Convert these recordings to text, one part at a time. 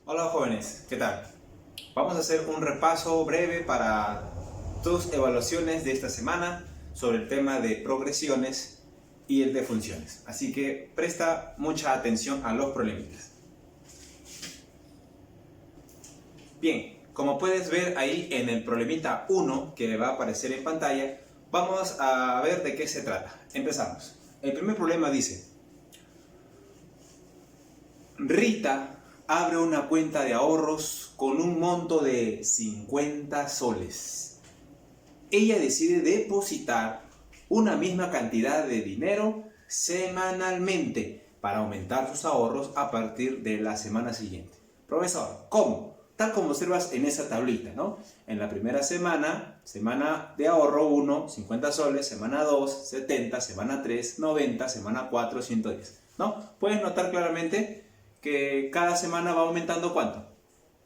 Hola jóvenes, ¿qué tal? Vamos a hacer un repaso breve para tus evaluaciones de esta semana sobre el tema de progresiones y el de funciones. Así que presta mucha atención a los problemitas. Bien, como puedes ver ahí en el problemita 1 que va a aparecer en pantalla, vamos a ver de qué se trata. Empezamos. El primer problema dice: Rita abre una cuenta de ahorros con un monto de 50 soles. Ella decide depositar una misma cantidad de dinero semanalmente para aumentar sus ahorros a partir de la semana siguiente. Profesor, ¿cómo? Tal como observas en esa tablita, ¿no? En la primera semana, semana de ahorro 1, 50 soles, semana 2, 70, semana 3, 90, semana 4, 110, ¿no? Puedes notar claramente que cada semana va aumentando ¿cuánto?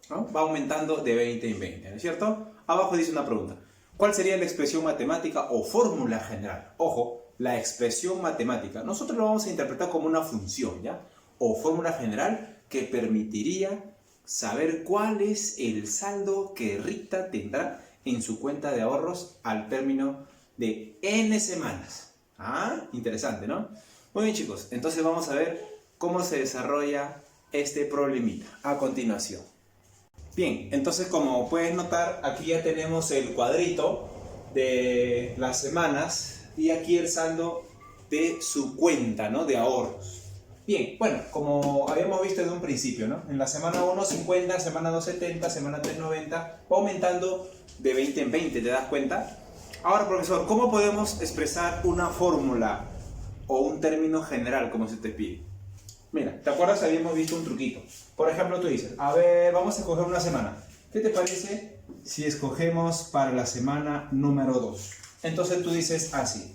¿No? Va aumentando de 20 en 20, ¿no es cierto? Abajo dice una pregunta: ¿cuál sería la expresión matemática o fórmula general? Ojo, la expresión matemática nosotros lo vamos a interpretar como una función, ¿ya? O fórmula general que permitiría saber cuál es el saldo que Rita tendrá en su cuenta de ahorros al término de N semanas. Ah, interesante, ¿no? Muy bien, chicos, entonces vamos a ver cómo se desarrolla este problemita a continuación. Bien, entonces como puedes notar, aquí ya tenemos el cuadrito de las semanas y aquí el saldo de su cuenta, ¿no? De ahorros. Bien, bueno, como habíamos visto desde un principio, ¿no? En la semana 1, 50, semana 2, 70, semana 3, 90, va aumentando de 20 en 20, ¿te das cuenta? Ahora, profesor, ¿cómo podemos expresar una fórmula o un término general como se te pide? Mira, ¿te acuerdas? Habíamos visto un truquito. Por ejemplo, tú dices, a ver, vamos a escoger una semana. ¿Qué te parece si escogemos para la semana número 2? Entonces tú dices así: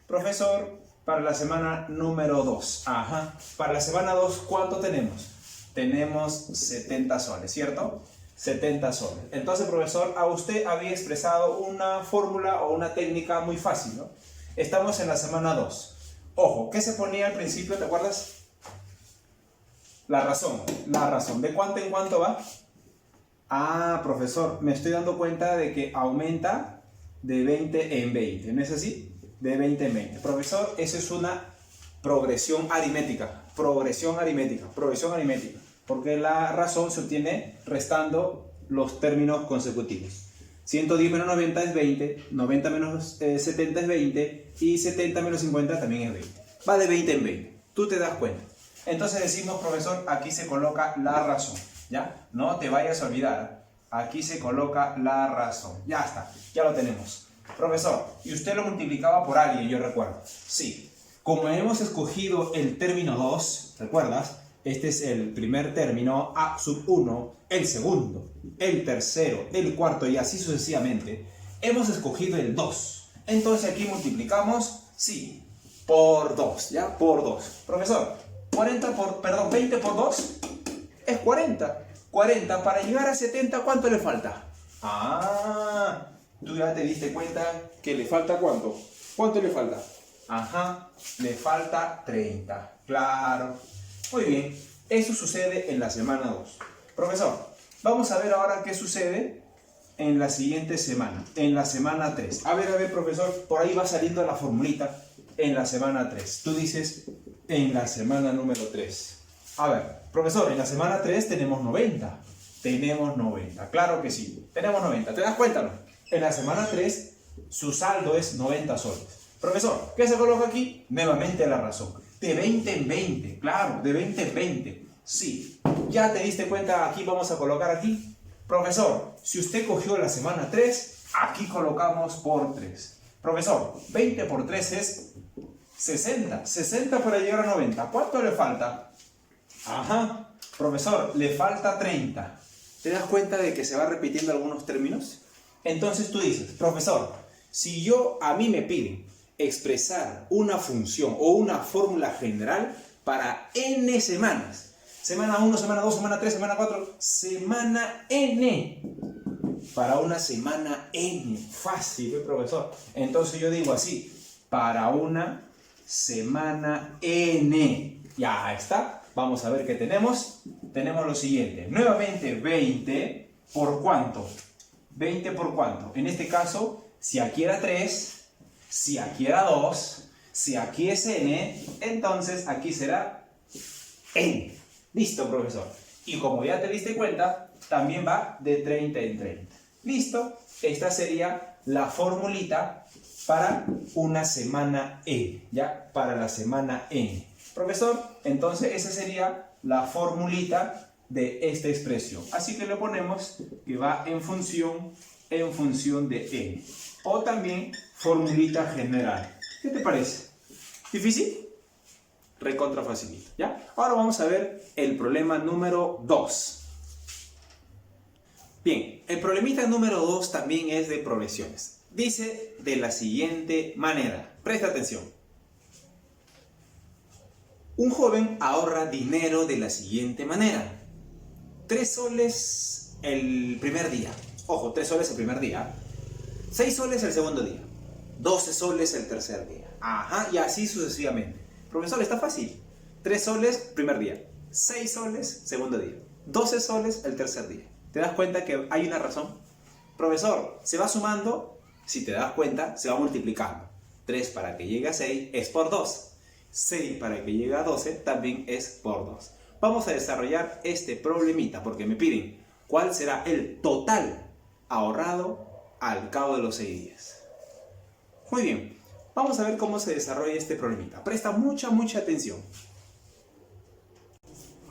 profesor, para la semana número 2. Ajá. Para la semana 2, ¿cuánto tenemos? Tenemos 70 soles, ¿cierto? 70 soles. Entonces, profesor, a usted había expresado una fórmula o una técnica muy fácil, ¿no? Estamos en la semana 2. Ojo, ¿qué se ponía al principio? ¿Te acuerdas? La razón. ¿De cuánto en cuánto va? Ah, profesor, me estoy dando cuenta de que aumenta de 20 en 20, ¿no es así? De 20 en 20. Profesor, eso es una progresión aritmética. Progresión aritmética. Porque la razón se obtiene restando los términos consecutivos. 110 menos 90 es 20, 90 menos 70 es 20 y 70 menos 50 también es 20. Va de 20 en 20. Tú te das cuenta. Entonces decimos, profesor, aquí se coloca la razón, ¿ya? No te vayas a olvidar. Aquí se coloca la razón. Ya está, ya lo tenemos. Profesor, y usted lo multiplicaba por alguien, yo recuerdo. Sí. Como hemos escogido el término 2, ¿recuerdas? Este es el primer término, A sub 1, el segundo, el tercero, el cuarto y así sucesivamente. Hemos escogido el 2. Entonces aquí multiplicamos, sí, por 2, ¿ya? Por 2. Profesor, 20 por 2 es 40. 40 para llegar a 70, ¿cuánto le falta? Ah, tú ya te diste cuenta que le falta ¿cuánto? ¿Cuánto le falta? Ajá, le falta 30. Claro. Muy bien, eso sucede en la semana 2. Profesor, vamos a ver ahora qué sucede en la siguiente semana, en la semana 3. A ver, profesor, por ahí va saliendo la formulita. En la semana 3. Tú dices en la semana número 3. A ver, profesor, en la semana 3 tenemos 90. Tenemos 90, claro que sí. Tenemos 90, ¿te das cuenta, no? En la semana 3 su saldo es 90 soles. Profesor, ¿qué se coloca aquí? Nuevamente la razón. De 20 en 20, claro, de 20 en 20. Sí, ¿ya te diste cuenta? Aquí vamos a colocar aquí. Profesor, si usted cogió la semana 3, aquí colocamos por 3. Profesor, 20 por 3 es 60. 60 para llegar a 90. ¿Cuánto le falta? Ajá. Profesor, le falta 30. ¿Te das cuenta de que se va repitiendo algunos términos? Entonces tú dices, profesor, si a mí me piden expresar una función o una fórmula general para N semanas, semana 1, semana 2, semana 3, semana 4, semana N, para una semana N, fácil, profesor. Entonces yo digo así, para una semana N. Ya está. Vamos a ver qué tenemos. tenemos lo siguiente. Nuevamente 20 por ¿cuánto? 20 por ¿cuánto? En este caso, si aquí era 3, si aquí era 2, si aquí es n, entonces aquí será n. Listo, profesor. Y como ya te diste cuenta, también va de 30 en 30. Listo. Esta sería la formulita para una semana n, ¿ya? Para la semana n. Profesor, entonces esa sería la formulita de esta expresión. Así que le ponemos que va en función de n. O también formulita general. ¿Qué te parece? ¿Difícil? Recontra facilito, ¿ya? Ahora vamos a ver el problema número 2. Bien, el problemita número 2 también es de progresiones. Dice de la siguiente manera. Presta atención. Un joven ahorra dinero de la siguiente manera. 3 soles el primer día. Ojo, 3 soles el primer día. 6 soles el segundo día. 12 soles el tercer día. Ajá, y así sucesivamente. Profesor, está fácil. 3 soles primer día. 6 soles segundo día. 12 soles el tercer día. ¿Te das cuenta que hay una razón? Profesor, se va sumando. Si te das cuenta, se va multiplicando. 3 para que llegue a 6 es por 2. 6 para que llegue a 12 también es por 2. Vamos a desarrollar este problemita porque me piden cuál será el total ahorrado al cabo de los 6 días. Muy bien, vamos a ver cómo se desarrolla este problemita. Presta mucha atención.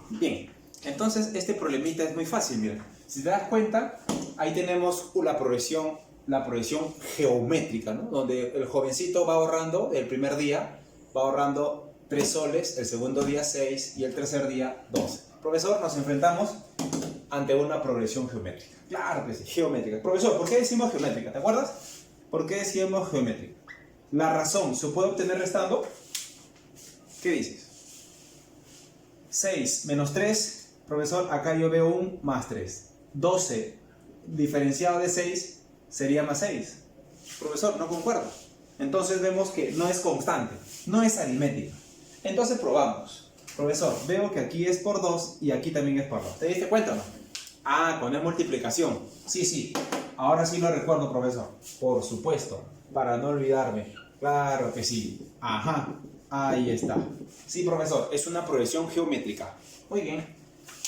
Bien, entonces este problemita es muy fácil, mira. Si te das cuenta, ahí tenemos la progresión geométrica, ¿no? Donde el jovencito va ahorrando el primer día, va ahorrando 3 soles, el segundo día 6 y el tercer día 12. Profesor, nos enfrentamos ante una progresión geométrica. Claro que sí, geométrica. Profesor, ¿por qué decimos geométrica? ¿Te acuerdas? ¿Por qué decimos geométrica? La razón, ¿se puede obtener restando? ¿Qué dices? 6 menos 3, profesor, acá yo veo un más 3. 12 diferenciado de 6 sería más 6. Profesor, no concuerdo. Entonces vemos que no es constante, no es aritmética. Entonces probamos. Profesor, veo que aquí es por 2 y aquí también es por 2. ¿Te diste cuenta o no? Ah, con la multiplicación. Sí. Ahora sí lo recuerdo, profesor. Por supuesto, para no olvidarme. Claro que sí. Ajá, ahí está. Sí, profesor, es una progresión geométrica. Muy bien.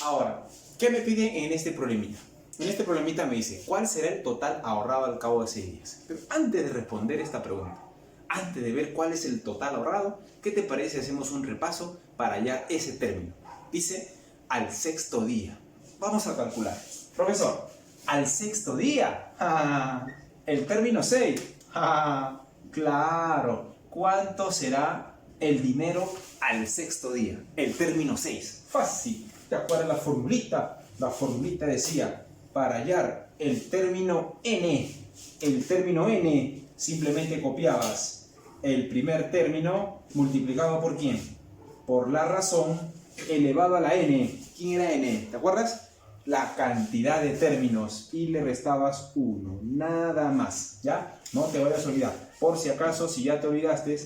Ahora, ¿qué me pide en este problemita? En este problemita me dice, ¿cuál será el total ahorrado al cabo de 6 días? Pero antes de responder esta pregunta, antes de ver cuál es el total ahorrado, ¿qué te parece si hacemos un repaso para hallar ese término? Dice, al 6º día. Vamos a calcular. Profesor, al 6º día. El término 6. Claro. ¿Cuánto será el dinero al 6º día? El término 6. Fácil. ¿Te acuerdas la formulita? La formulita decía, para hallar el término n, simplemente copiabas el primer término multiplicado por ¿quién? Por la razón elevado a la n. ¿Quién era n? ¿Te acuerdas? La cantidad de términos y le restabas 1, nada más, ¿ya? No te vayas a olvidar. Por si acaso, si ya te olvidaste,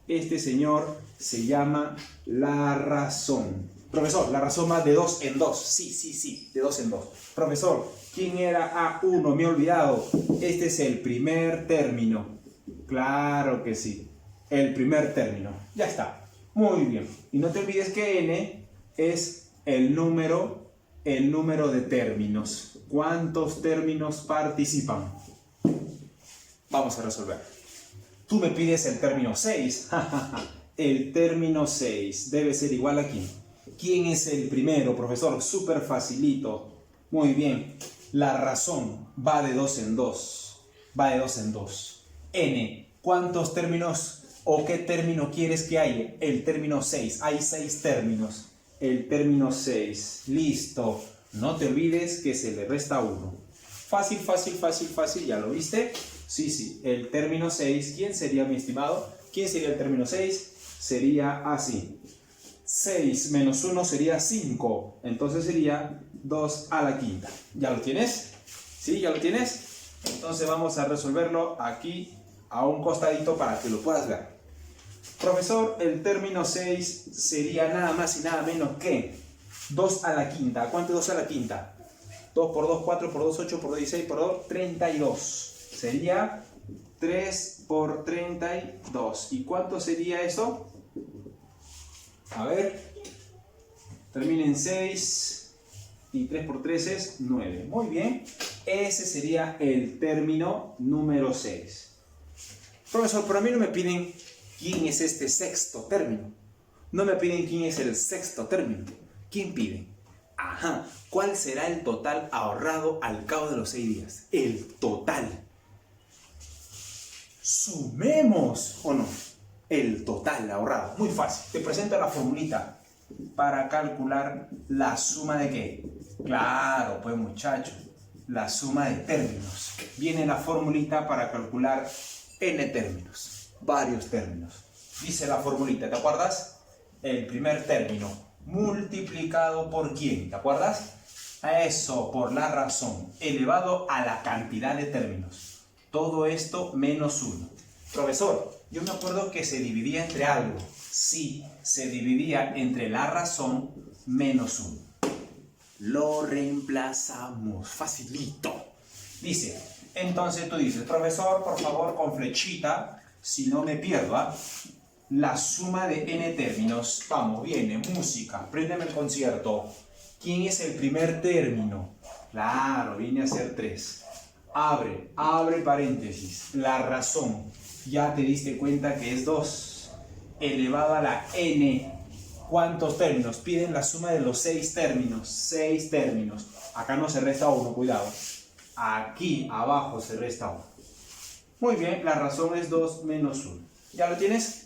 este señor se llama la razón. Profesor, la razón va de 2 en 2. Sí, de 2 en 2. Profesor, ¿quién era A1? Me he olvidado. Este es el primer término. Claro que sí. El primer término. Ya está. Muy bien. Y no te olvides que n es el número de términos. ¿Cuántos términos participan? Vamos a resolver. Tú me pides el término 6. El término 6 debe ser igual a ¿quién? ¿Quién es el primero, profesor? Súper facilito. Muy bien. La razón va de 2 en 2. Va de 2 en 2. N. ¿Cuántos términos o qué término quieres que haya? El término 6. Hay 6 términos. El término 6. Listo. No te olvides que se le resta 1. Fácil. ¿Ya lo viste? Sí. El término 6. ¿Quién sería, mi estimado? ¿Quién sería el término 6? Sería así. 6 menos 1 sería 5. Entonces sería 2 a la quinta. ¿Ya lo tienes? ¿Sí? ¿Ya lo tienes? Entonces vamos a resolverlo aquí a un costadito para que lo puedas ver. Profesor, el término 6 sería nada más y nada menos que 2 a la quinta. ¿Cuánto es 2 a la quinta? 2 por 2, 4 por 2, 8 por 2, 16 por 2, 32. Sería 3 por 32. ¿Y cuánto sería eso? A ver. Termina en 6. Y 3 por 3 es 9. Muy bien. Ese sería el término número 6. Profesor, pero a mí no me piden quién es este sexto término. No me piden quién es el sexto término. ¿Quién piden? Ajá. ¿Cuál será el total ahorrado al cabo de los 6 días? El total. Sumemos, ¿o no? El total ahorrado. Muy fácil. Te presento la formulita para calcular la suma de ¿qué? Claro, pues muchachos, la suma de términos. Viene la formulita para calcular n términos, varios términos. Dice la formulita, ¿te acuerdas? El primer término multiplicado por ¿quién? ¿Te acuerdas? A eso, por la razón, elevado a la cantidad de términos. Todo esto menos 1. Profesor, yo me acuerdo que se dividía entre algo. Sí, se dividía entre la razón menos 1. Lo reemplazamos. Facilito. Dice, entonces tú dices, profesor, por favor, con flechita, si no me pierdo, la suma de n términos. Vamos, viene, música, préndeme el concierto. ¿Quién es el primer término? Claro, viene a ser 3. Abre paréntesis. La razón, ya te diste cuenta que es 2. Elevado a la n. ¿Cuántos términos? Piden la suma de los 6 términos. 6 términos. Acá no se resta 1, cuidado. Aquí abajo se resta 1. Muy bien, la razón es 2 menos 1. ¿Ya lo tienes?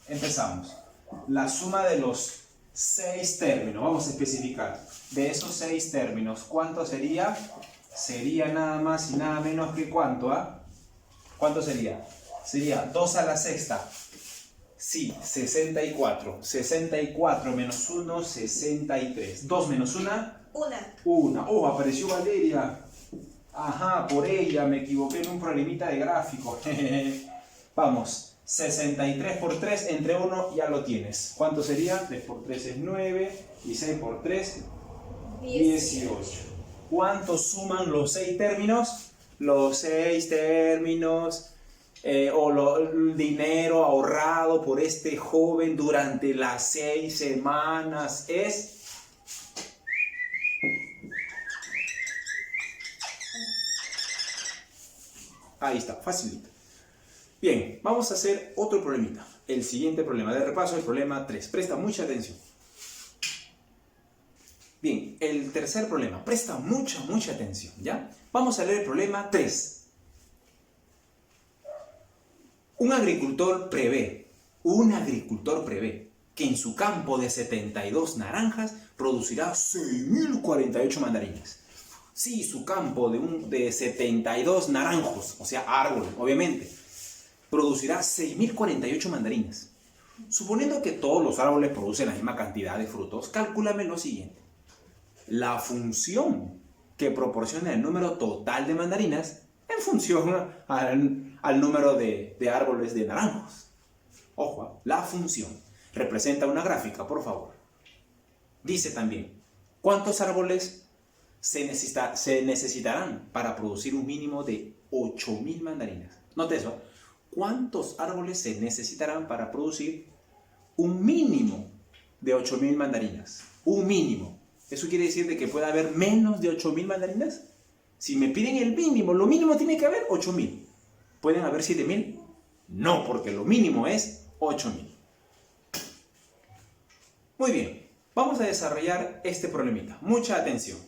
Empezamos. La suma de los 6 términos. Vamos a especificar. De esos 6 términos, ¿cuánto sería? Sería nada más y nada menos que ¿cuánto? ¿Cuánto sería? Sería 2 a la sexta. Sí, 64. 64 menos 1, 63. 2 menos 1. 1. Oh, apareció Valeria. Ajá, por ella me equivoqué en un problemita de gráfico. Vamos, 63 por 3 entre 1 ya lo tienes. ¿Cuánto sería? 3 por 3 es 9 y 6 por 3, 18. ¿Cuánto suman los 6 términos? Los 6 términos... el dinero ahorrado por este joven durante las 6 semanas es... Ahí está, facilito. Bien, vamos a hacer otro problemita. El siguiente problema de repaso, el problema 3. Presta mucha atención. Bien, el tercer problema. Presta mucha atención, ¿ya? Vamos a leer el problema 3. Un agricultor prevé que en su campo de 72 naranjas producirá 6.048 mandarinas. Sí, su campo de 72 naranjos, o sea, árbol, obviamente, producirá 6.048 mandarinas. Suponiendo que todos los árboles producen la misma cantidad de frutos, calcúlame lo siguiente. La función que proporciona el número total de mandarinas en función al número de árboles de naranjos. Ojo, la función representa una gráfica, por favor. Dice también, ¿cuántos árboles se necesitarán para producir un mínimo de 8.000 mandarinas? Note eso. ¿Cuántos árboles se necesitarán para producir un mínimo de 8.000 mandarinas? Un mínimo. ¿Eso quiere decir de que puede haber menos de 8.000 mandarinas? Si me piden el mínimo, lo mínimo tiene que haber 8.000. ¿Pueden haber 7.000? No, porque lo mínimo es 8.000. Muy bien, vamos a desarrollar este problemita. Mucha atención.